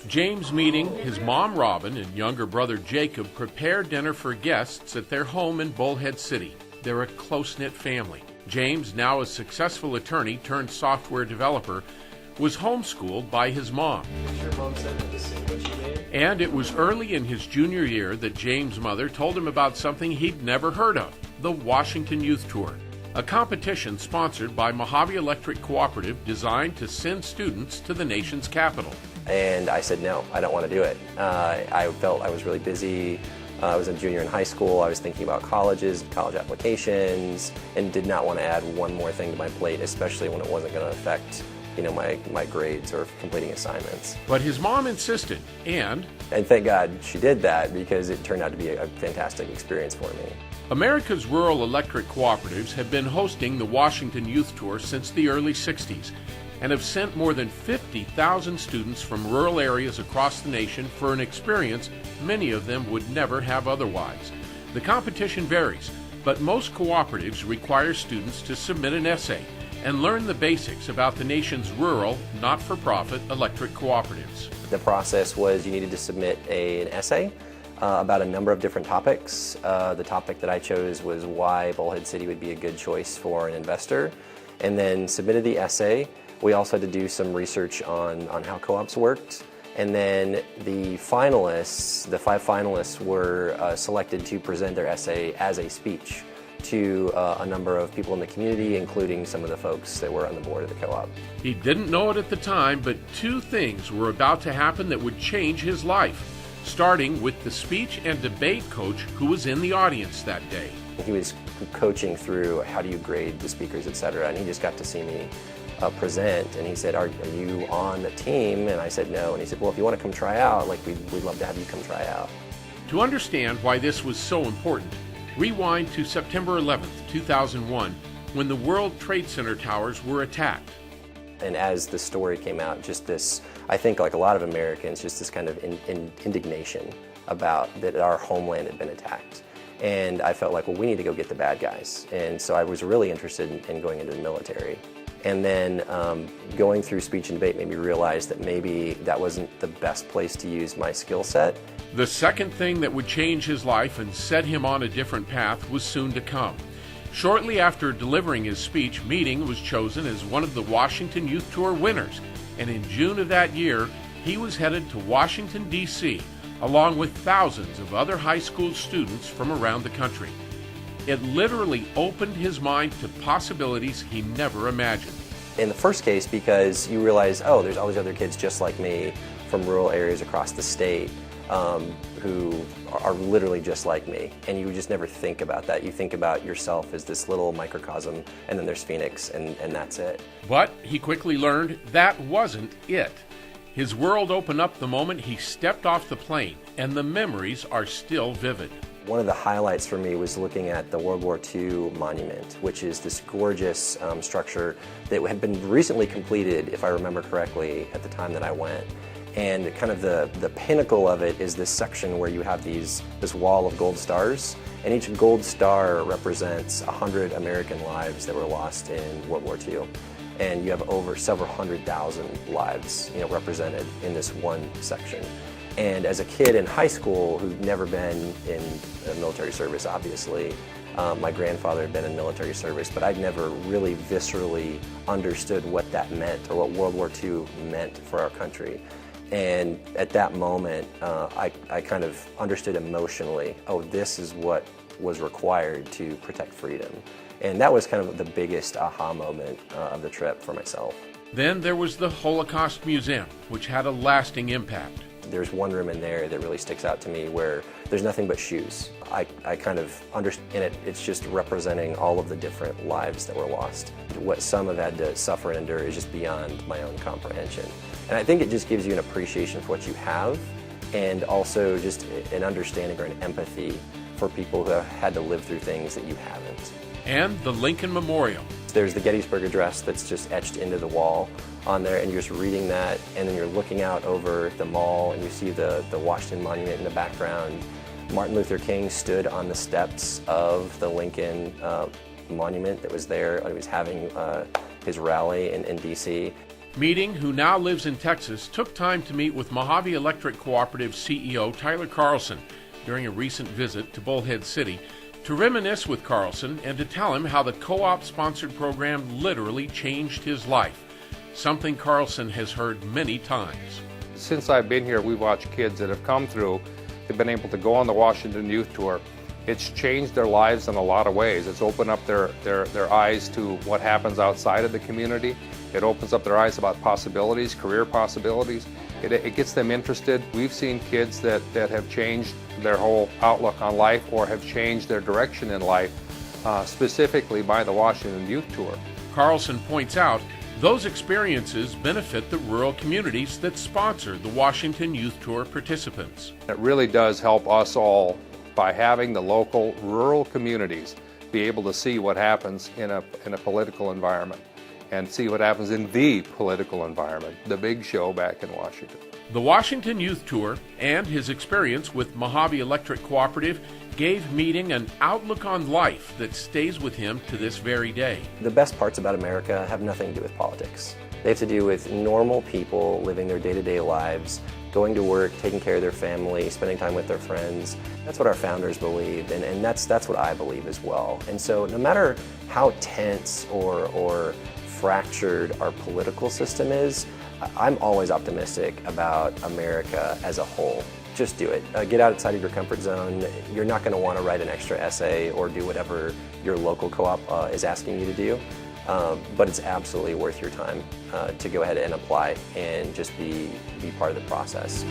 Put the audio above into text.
James meeting, his mom Robin and younger brother Jacob prepare dinner for guests at their home in Bullhead City. They're a close-knit family. James, now a successful attorney turned software developer, was homeschooled by his mom. And it was early in his junior year that James' mother told him about something he'd never heard of, the Washington Youth Tour, a competition sponsored by Mojave Electric Cooperaitve designed to send students to the nation's capital. And I said, no, I don't want to do it. I felt I was really busy. I was a junior in high school. I was thinking about colleges, college applications, and did not want to add one more thing to my plate, especially when it wasn't going to affect my grades or completing assignments. But his mom insisted, and thank God she did that, because it turned out to be a fantastic experience for me. America's rural electric cooperatives have been hosting the Washington Youth Tour since the early 60s and have sent more than 50,000 students from rural areas across the nation for an experience many of them would never have otherwise. The competition varies, but most cooperatives require students to submit an essay and learn the basics about the nation's rural, not-for-profit electric cooperatives. The process was you needed to submit an essay about a number of different topics. The topic that I chose was why Bullhead City would be a good choice for an investor, and then submitted the essay. We also had to do some research on how co-ops worked, and then the five finalists were selected to present their essay as a speech to a number of people in the community, including some of the folks that were on the board of the co-op. He didn't know it at the time, but two things were about to happen that would change his life, starting with the speech and debate coach who was in the audience that day. He was coaching through how do you grade the speakers, etc., and he just got to see me present, and he said, are you on the team? And I said no, and he said, well, if you want to come try out, we'd love to have you come try out. To understand why this was so important, rewind to September 11th, 2001, when the World Trade Center towers were attacked. And as the story came out, just this, I think like a lot of Americans, just this kind of indignation about that our homeland had been attacked. And I felt like, well, we need to go get the bad guys. And so I was really interested in going into the military. And then going through speech and debate made me realize that maybe that wasn't the best place to use my skill set. The second thing that would change his life and set him on a different path was soon to come. Shortly after delivering his speech, Meeting was chosen as one of the Washington Youth Tour winners, and in June of that year, he was headed to Washington, D.C., along with thousands of other high school students from around the country. It literally opened his mind to possibilities he never imagined. In the first case, because you realize, oh, there's all these other kids just like me from rural areas across the state who are literally just like me, and you just never think about that. You think about yourself as this little microcosm, and then there's Phoenix, and that's it. But he quickly learned that wasn't it. His world opened up the moment he stepped off the plane, and the memories are still vivid. One of the highlights for me was looking at the World War II monument, which is this gorgeous structure that had been recently completed, if I remember correctly, at the time that I went. And kind of the pinnacle of it is this section where you have this wall of gold stars, and each gold star represents 100 American lives that were lost in World War II. And you have over several 100,000 lives, represented in this one section. And as a kid in high school who'd never been in military service, obviously, my grandfather had been in military service, but I'd never really viscerally understood what that meant or what World War II meant for our country. And at that moment, I kind of understood emotionally, oh, this is what was required to protect freedom. And that was kind of the biggest aha moment of the trip for myself. Then there was the Holocaust Museum, which had a lasting impact. There's one room in there that really sticks out to me where there's nothing but shoes. I kind of understand it. It's just representing all of the different lives that were lost. What some have had to suffer and endure is just beyond my own comprehension. And I think it just gives you an appreciation for what you have, and also just an understanding or an empathy for people who have had to live through things that you haven't. And the Lincoln Memorial. There's the Gettysburg Address that's just etched into the wall on there, and you're just reading that, and then you're looking out over the mall, and you see the Washington Monument in the background. Martin Luther King stood on the steps of the Lincoln Monument that was there. He was having his rally in D.C. Meeting, who now lives in Texas, took time to meet with Mojave Electric Cooperative CEO Tyler Carlson during a recent visit to Bullhead City to reminisce with Carlson and to tell him how the co-op sponsored program literally changed his life, something Carlson has heard many times. Since I've been here, we've watched kids that have come through, they've been able to go on the Washington Youth Tour. It's changed their lives in a lot of ways. It's opened up their eyes to what happens outside of the community. It opens up their eyes about possibilities, career possibilities. It gets them interested. We've seen kids that have changed their whole outlook on life or have changed their direction in life, specifically by the Washington Youth Tour. Carlson points out those experiences benefit the rural communities that sponsor the Washington Youth Tour participants. It really does help us all by having the local rural communities be able to see what happens in a political environment and see what happens in the political environment, the big show back in Washington. The Washington Youth Tour and his experience with Mojave Electric Cooperative gave Meeting an outlook on life that stays with him to this very day. The best parts about America have nothing to do with politics. They have to do with normal people living their day-to-day lives, going to work, taking care of their family, spending time with their friends. That's what our founders believed, and that's what I believe as well. And so no matter how tense or fractured our political system is, I'm always optimistic about America as a whole. Just do it. Get outside of your comfort zone. You're not going to want to write an extra essay or do whatever your local co-op is asking you to do, but it's absolutely worth your time to go ahead and apply and just be part of the process.